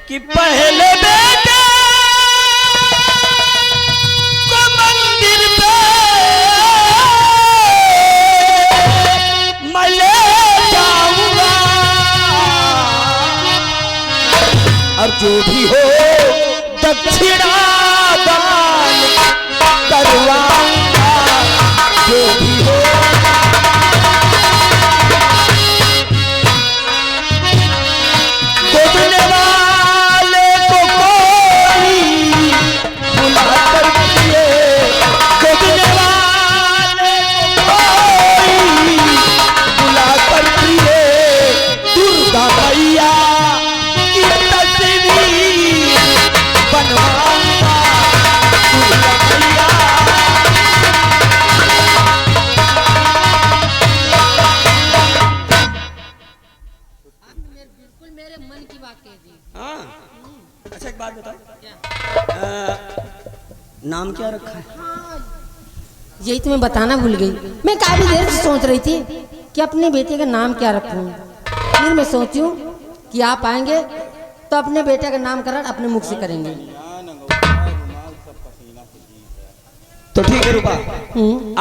कि पहले बेटे को मंदिर पे मैं ले जाऊंगा और जो भी हो दक्षिणा दान करवाऊंगा, जो भी हो गोदने वाले को कोई बुला कर दिए, गोदने वाले को कोई बुला कर दिए, दुर्गा मैया की तस्वीर बनवाऊंगा, दुर्गा मैया। बिल्कुल मेरे मन की बात कह दी। हाँ, अच्छा एक बात बताओ, नाम क्या रखा है? यही तो मैं बताना भूल गई। मैं काफी देर से सोच रही थी कि अपने बेटे का नाम क्या रखूं। फिर मैं सोचूं कि आप आएंगे तो अपने बेटे का नामकरण अपने मुख से करेंगे। तो ठीक है रूपा,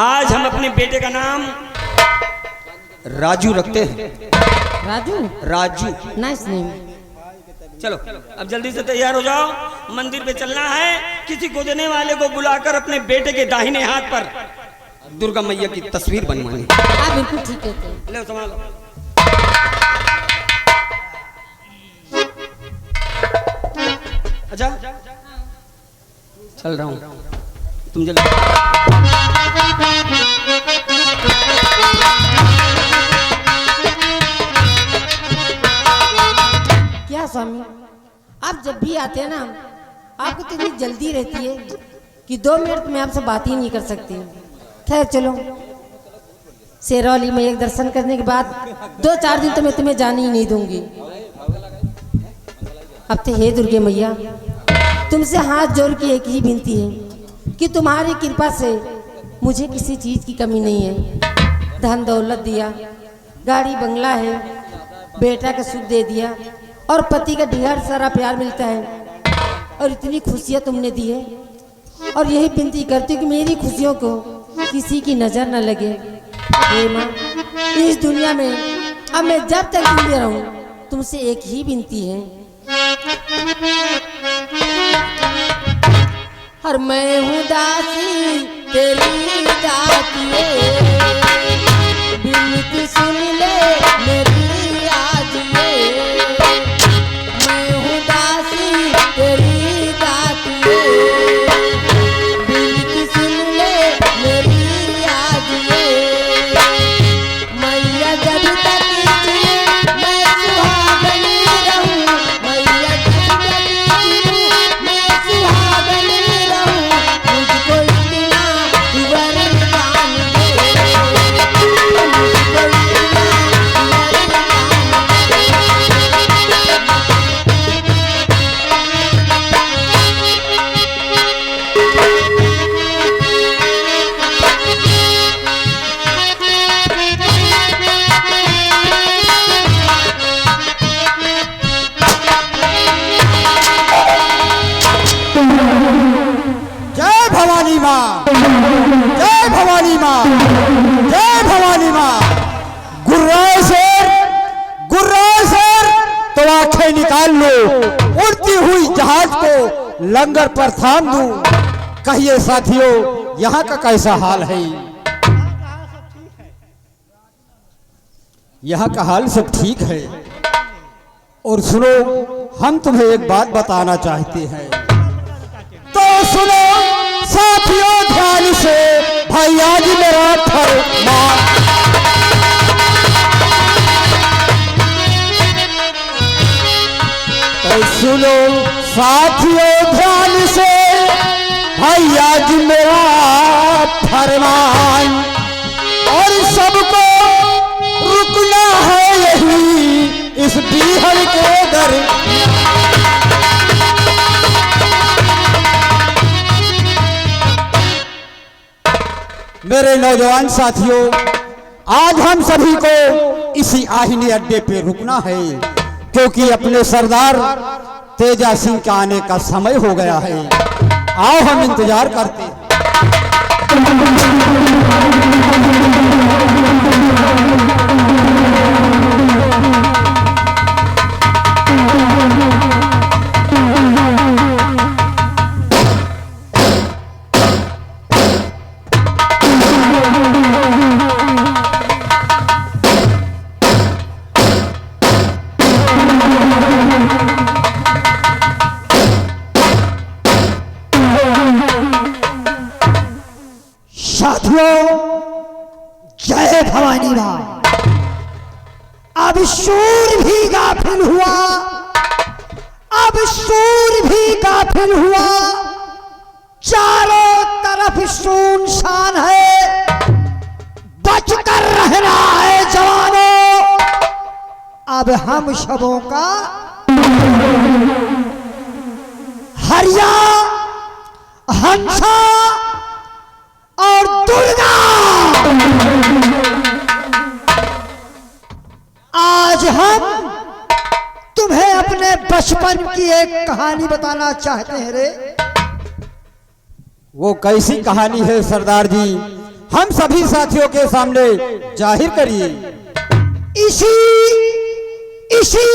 आज हम अपने बेटे का नाम राजू रखते हैं। राजू? Raju, nice name. चलो अब जल्दी से तैयार हो जाओ, मंदिर पे चलना है। किसी गोदने वाले को बुलाकर अपने बेटे के दाहिने हाथ पर दुर्गा मैया की तस्वीर बनवानी। हाँ बिल्कुल ठीक है। ले संभालो। अच्छा चल रहा हूँ, तुम जल्दी। क्या स्वामी, आप जब भी आते हैं ना, आपको तो इतनी जल्दी रहती है कि 2 मिनट में आपसे बात ही नहीं कर सकती। खैर चलो, शेरौली में एक दर्शन करने के बाद 2-4 दिन तो मैं तुम्हें जाने ही नहीं दूंगी। अब तो हे दुर्गे मैया, तुमसे हाथ जोड़ के एक ही विनती है कि तुम्हारी कृपा से मुझे किसी चीज़ की कमी नहीं है। धन दौलत दिया, गाड़ी बंगला है, बेटा का सुख दे दिया और पति का ढेर सारा प्यार मिलता है और इतनी खुशियाँ तुमने दी है। और यही विनती करती हूँ कि मेरी खुशियों को किसी की नज़र न लगे। हे माँ, इस दुनिया में अब मैं जब तक जिंदा रहूँ तुमसे एक ही विनती है, और मैं हूँ दासी तेरी दातिए, विनती सुन ले मेरी आज ये। मैं हूँ दासी तेरी दातिए, विनती सुन ले मेरी आज ये। मैया जब तक जिए मैं सुहागनी रहूं, मैया जब तक जिए मैं सुहागनी रहूं, मुझको इतना वरदान दे, मुझको इतना जय भवानी माँ, जय भवानी माँ, जय भवानी माँ। गुर्राए शेर तो आंखें निकाल लो, उड़ती हुई जहाज को लंगर पर थाम दूं। कहिए साथियों, यहाँ का कैसा हाल है? यहाँ का हाल सब ठीक है। और सुनो, हम तुम्हें एक बात बताना चाहते हैं, तो सुनो साथियों ध्यान से, भाई आज मेरा फरमान। तो सुनो साथियों ध्यान से, भाई आज मेरा फरमान। और सबको रुकना है यही इस बीहड़ के दर। मेरे नौजवान साथियों, आज हम सभी को इसी आहिनी अड्डे पे रुकना है, क्योंकि अपने सरदार तेजा सिंह के आने का समय हो गया है। आओ हम इंतजार करते हैं। जय भवानी मां। अब सूर भी गाफिल हुआ, अब सूर भी गाफिल हुआ, चारों तरफ सुनसान है, बचकर रहना है जवानों। अब हम सबों का हरिया, हंसा और दुर्गा आज हम तुम्हें अपने बचपन की एक कहानी बताना चाहते हैं रे। वो कैसी कहानी है सरदार जी, हम सभी साथियों के सामने जाहिर करिए। इसी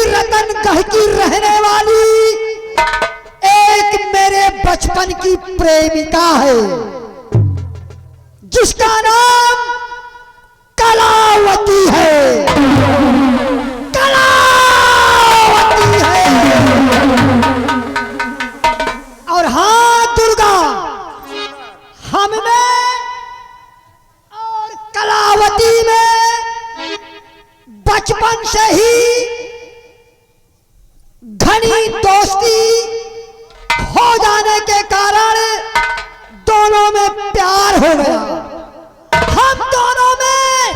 रतनगढ़ की रहने वाली एक मेरे बचपन की प्रेमिका है, जिसका नाम कलावती है। कलावती है। और हाँ दुर्गा, हम में और कलावती में बचपन से ही घनी दोस्ती हो जाने के कारण दोनों में प्यार हो गया। हम दोनों में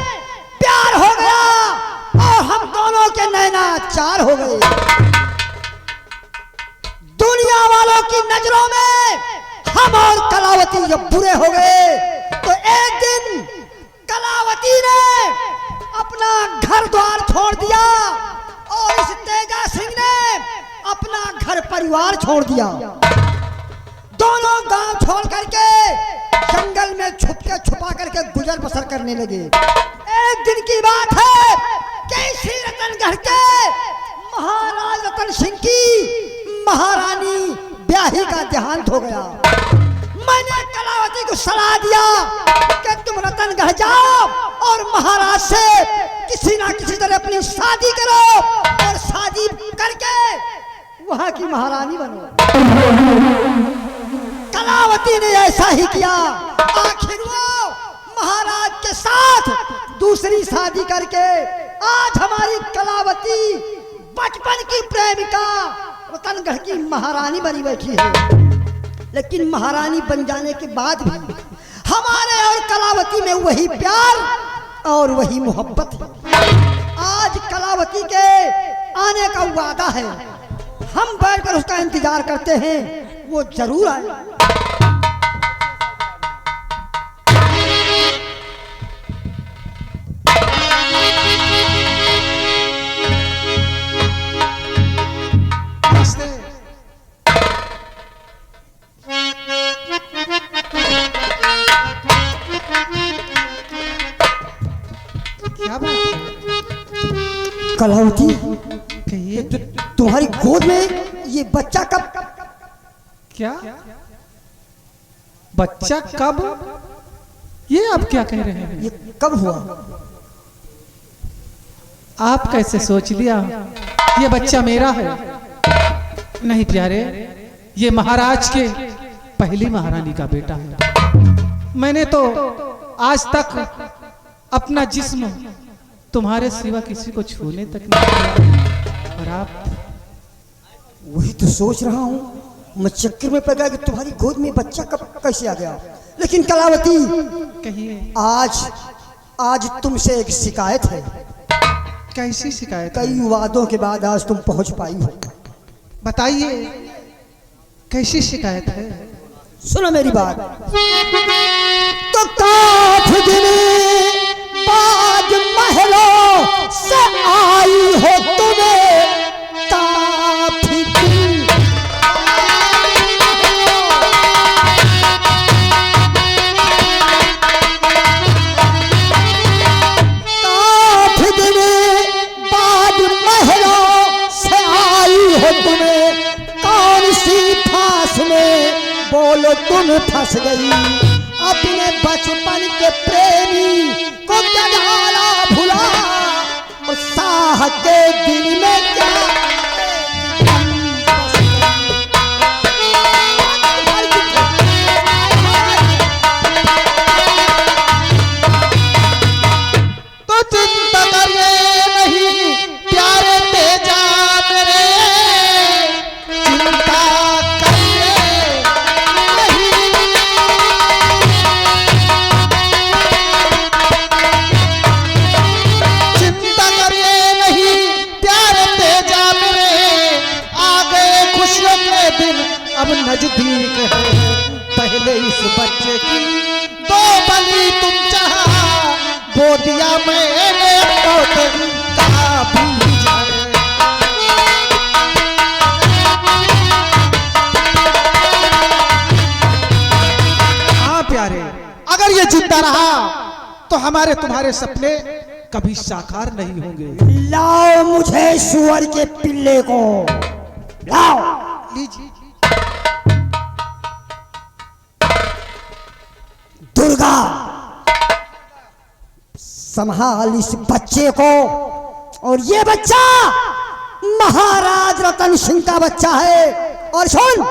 प्यार हो गया और हम दोनों के नैना चार हो गए। दुनिया वालों की नजरों में हम और कलावती जब बुरे हो गए तो एक दिन कलावती ने अपना घर द्वार छोड़ दिया और इस तेजा सिंह ने अपना घर परिवार छोड़ दिया। दोनों गांव छोड़ करके जंगल में छुपा करके गुजर बसर करने लगे। एक दिन की बात है कि इसी रतनगढ़ के महाराज रतन सिंह की महारानी ब्याही का देहांत हो गया। मैंने कलावती को सलाह दिया कि तुम रतनगढ़ जाओ और महाराज से किसी ना किसी तरह अपनी शादी करो और शादी करके वहां की महारानी बनो। कलावती ने ऐसा ही किया। आखिर वो महाराज के साथ दूसरी शादी करके आज हमारी कलावती बचपन की प्रेमिका रतनगढ़ की महारानी बनी बैठी है। लेकिन महारानी बन जाने के बाद भी हमारे और कलावती में वही प्यार और वही मोहब्बत है। आज कलावती के आने का वादा है, हम बैठकर उसका इंतजार करते हैं, वो जरूर आए। क्या बात कलावती, कहिए। तुम्हारी गोद में ये बच्चा कब? क्या बच्चा कब? ये आप क्या कह रहे हैं? ये कब हुआ? आप कैसे सोच लिया ये बच्चा मेरा है? नहीं प्यारे, ये महाराज के पहली महारानी का बेटा है। मैंने तो आज तक अपना जिस्म तुम्हारे सिवा किसी को छूने तक नहीं किया। और आप? वही तो सोच रहा हूँ, मैं चक्कर में पड़ गया कि तुम्हारी गोद में बच्चा कब कैसे आ गया। लेकिन कलावती, कहिए। आज तुमसे एक शिकायत है। कैसी शिकायत? कई वादों के बाद आज तुम पहुंच पाई हो। बताइए कैसी शिकायत है? सुनो मेरी बात। तो काफी दिन बाद महलों से आई हो तुम्हें, काफी दिन तुम फंस गई, अपने बचपन के प्रेमी को क्या डाला भुला, और साह के दिल में क्या तो चिंता करिए नहीं प्यारे तेजा मेरे, चिंता करिए नहीं, चिंता करिए नहीं प्यारे तेजा मेरे, आ गए खुशियों के दिन अब नजदीक है, पहले इस बच्चे की दो बली तुम चाहा, वो दिया मैंने तो कहा भी जाए। हाँ प्यारे, अगर ये जिंदा रहा तो हमारे तुम्हारे सपने कभी साकार नहीं होंगे। लाओ मुझे सुअर के पिल्ले को, लाओ। लीजिए। दुर्गा, संभाल इस बच्चे को, और ये बच्चा महाराज रतन सिंह का बच्चा है। और सुन,